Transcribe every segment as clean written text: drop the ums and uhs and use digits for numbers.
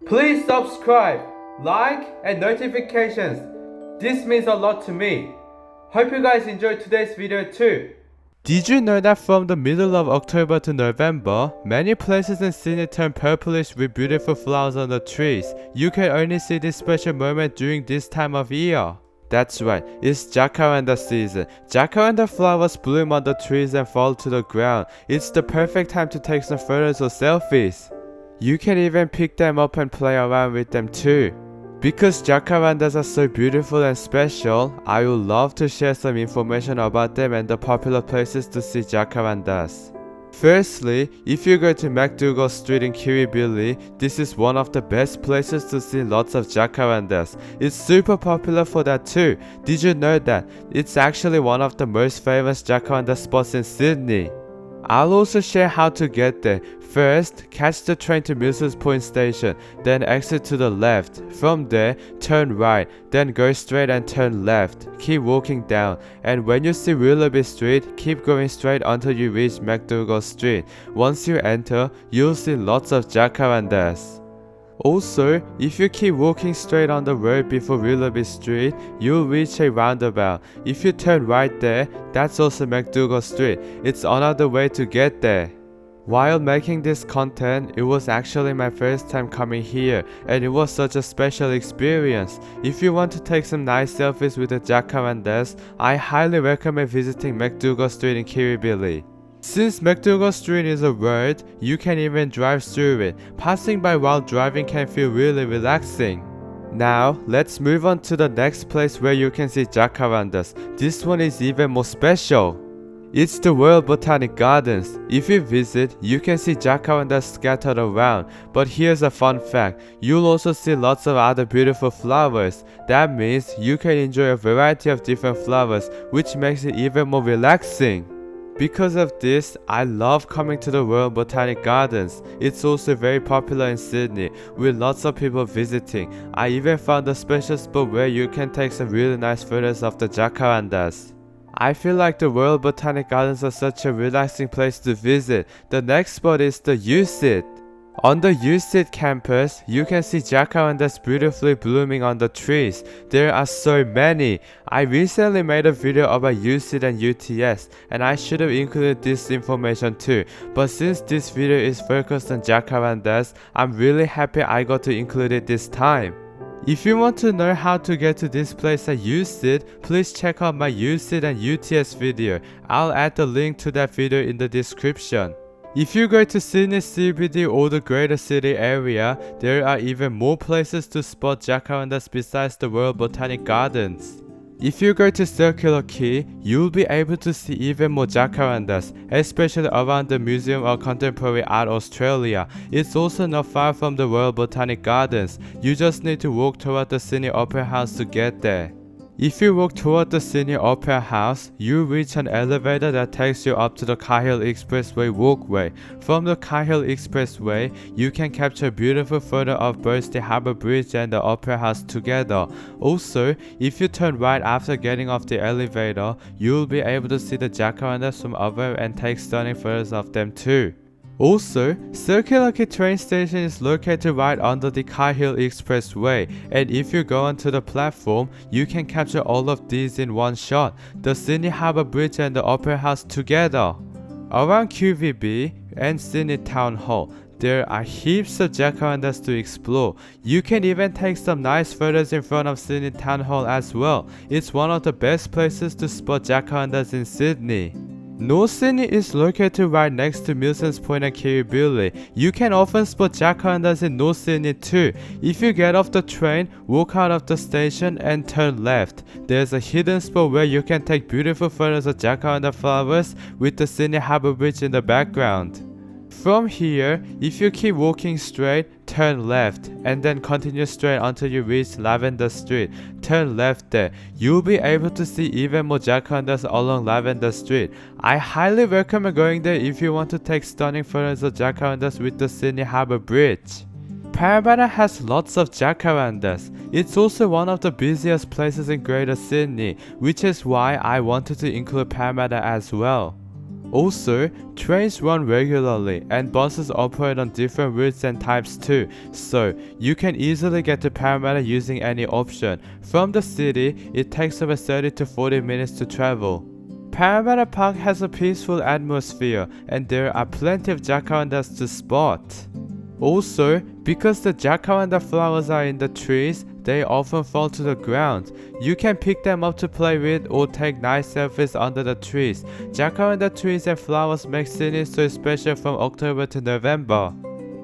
Please subscribe, like, and notifications. This means a lot to me. Hope you guys enjoyed today's video too. Did you know that from the middle of October to November, many places in Sydney turn purplish with beautiful flowers on the trees? You can only see this special moment during this time of year. That's right, it's Jacaranda season. Jacaranda flowers bloom on the trees and fall to the ground. It's the perfect time to take some photos or selfies. You can even pick them up and play around with them too. Because jacarandas are so beautiful and special, I would love to share some information about them and the popular places to see jacarandas. Firstly, if you go to MacDougall Street in Kirribilli, this is one of the best places to see lots of jacarandas. It's super popular for that too. Did you know that? It's actually one of the most famous jacaranda spots in Sydney. I'll also share how to get there. First, catch the train to Milsons Point station, then exit to the left. From there, turn right, then go straight and turn left. Keep walking down, and when you see Willoughby Street, keep going straight until you reach MacDougall Street. Once you enter, you'll see lots of jacarandas. Also, if you keep walking straight on the road before Willoughby Street, you'll reach a roundabout. If you turn right there, that's also MacDougall Street. It's another way to get there. While making this content, it was actually my first time coming here, and it was such a special experience. If you want to take some nice selfies with the jacarandas, I highly recommend visiting MacDougall Street in Kirribilli. Since MacDougall Street is a road, you can even drive through it. Passing by while driving can feel really relaxing. Now, let's move on to the next place where you can see jacarandas. This one is even more special. It's the Royal Botanic Gardens. If you visit, you can see jacarandas scattered around. But here's a fun fact. You'll also see lots of other beautiful flowers. That means you can enjoy a variety of different flowers, which makes it even more relaxing. Because of this, I love coming to the Royal Botanic Gardens. It's also very popular in Sydney, with lots of people visiting. I even found a special spot where you can take some really nice photos of the jacarandas. I feel like the Royal Botanic Gardens are such a relaxing place to visit. The next spot is the USyd. On the USyd campus, you can see jacarandas beautifully blooming on the trees. There are so many. I recently made a video about USyd and UTS, and I should have included this information too. But since this video is focused on jacarandas, I'm really happy I got to include it this time. If you want to know how to get to this place at USyd, please check out my USyd and UTS video. I'll add the link to that video in the description. If you go to Sydney CBD or the greater city area, there are even more places to spot jacarandas besides the Royal Botanic Gardens. If you go to Circular Quay, you'll be able to see even more jacarandas, especially around the Museum of Contemporary Art Australia. It's also not far from the Royal Botanic Gardens. You just need to walk toward the Sydney Opera House to get there. If you walk toward the Sydney Opera House, you reach an elevator that takes you up to the Cahill Expressway walkway. From the Cahill Expressway, you can capture a beautiful photo of both the Harbour Bridge and the Opera House together. Also, if you turn right after getting off the elevator, you'll be able to see the jacarandas from above and take stunning photos of them too. Also, Circular Quay train station is located right under the Cahill Expressway, and if you go onto the platform, you can capture all of these in one shot, the Sydney Harbour Bridge and the Opera House together. Around QVB and Sydney Town Hall, there are heaps of jacarandas to explore. You can even take some nice photos in front of Sydney Town Hall as well. It's one of the best places to spot jacarandas in Sydney. North Sydney is located right next to Milsons Point and Kirribilli. You can often spot jacarandas in North Sydney too. If you get off the train, walk out of the station and turn left. There's a hidden spot where you can take beautiful photos of jacaranda flowers with the Sydney Harbour Bridge in the background. From here, if you keep walking straight, turn left, and then continue straight until you reach Lavender Street. Turn left there. You'll be able to see even more jacarandas along Lavender Street. I highly recommend going there if you want to take stunning photos of jacarandas with the Sydney Harbour Bridge. Parramatta has lots of jacarandas. It's also one of the busiest places in Greater Sydney, which is why I wanted to include Parramatta as well. Also, trains run regularly and buses operate on different routes and types too, so you can easily get to Parramatta using any option. From the city, it takes about 30 to 40 minutes to travel. Parramatta Park has a peaceful atmosphere and there are plenty of jacarandas to spot. Also, because the jacaranda flowers are in the trees, they often fall to the ground. You can pick them up to play with or take nice selfies under the trees. Jacaranda trees and flowers make Sydney so special from October to November.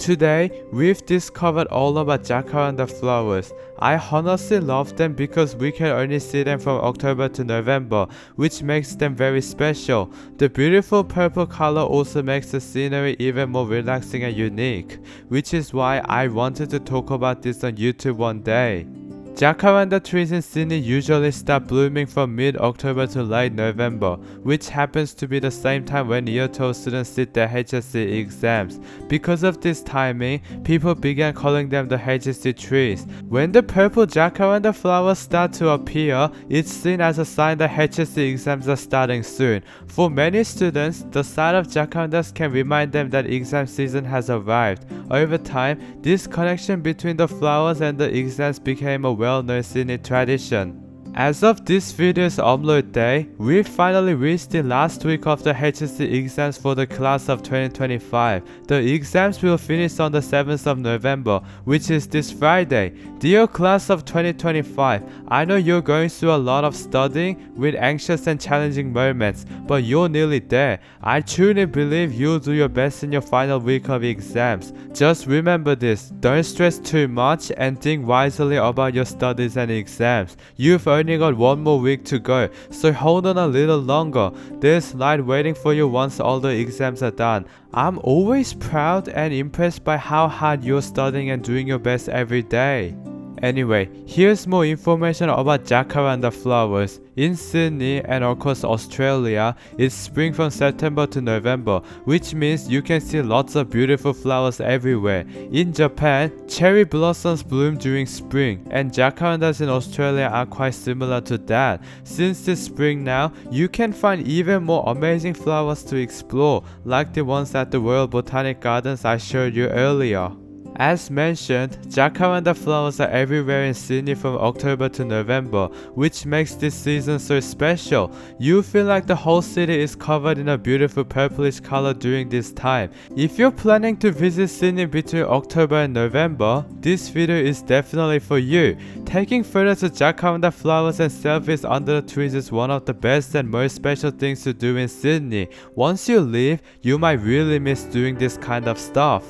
Today, we've discovered all about jacaranda flowers. I honestly love them because we can only see them from October to November, which makes them very special. The beautiful purple color also makes the scenery even more relaxing and unique, which is why I wanted to talk about this on YouTube one day. Jacaranda trees in Sydney usually start blooming from mid-October to late November, which happens to be the same time when Year 12 students sit their HSC exams. Because of this timing, people began calling them the HSC trees. When the purple jacaranda flowers start to appear, it's seen as a sign that HSC exams are starting soon. For many students, the sight of jacarandas can remind them that exam season has arrived. Over time, this connection between the flowers and the exams became a well-known Sydney tradition. As of this video's upload day, we finally reached the last week of the HSC exams for the class of 2025. The exams will finish on the 7th of November, which is this Friday. Dear class of 2025, I know you're going through a lot of studying with anxious and challenging moments, but you're nearly there. I truly believe you'll do your best in your final week of exams. Just remember this, don't stress too much and think wisely about your studies and exams. You've only got one more week to go, so hold on a little longer. There's light waiting for you once all the exams are done. I'm always proud and impressed by how hard you're studying and doing your best every day. Anyway, here's more information about jacaranda flowers. In Sydney and across Australia, it's spring from September to November, which means you can see lots of beautiful flowers everywhere. In Japan, cherry blossoms bloom during spring, and jacarandas in Australia are quite similar to that. Since this spring now, you can find even more amazing flowers to explore, like the ones at the Royal Botanic Gardens I showed you earlier. As mentioned, jacaranda flowers are everywhere in Sydney from October to November, which makes this season so special. You feel like the whole city is covered in a beautiful purplish color during this time. If you're planning to visit Sydney between October and November, this video is definitely for you. Taking photos of jacaranda flowers and selfies under the trees is one of the best and most special things to do in Sydney. Once you leave, you might really miss doing this kind of stuff.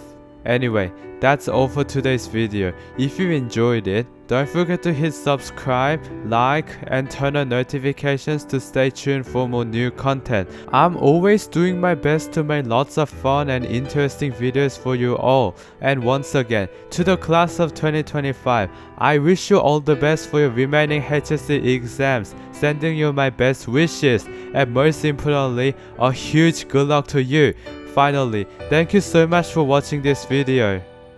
Anyway, that's all for today's video. If you enjoyed it, don't forget to hit subscribe, like, and turn on notifications to stay tuned for more new content. I'm always doing my best to make lots of fun and interesting videos for you all. And once again, to the class of 2025, I wish you all the best for your remaining HSC exams, sending you my best wishes, and most importantly, a huge good luck to you. Finally, thank you so much for watching this video.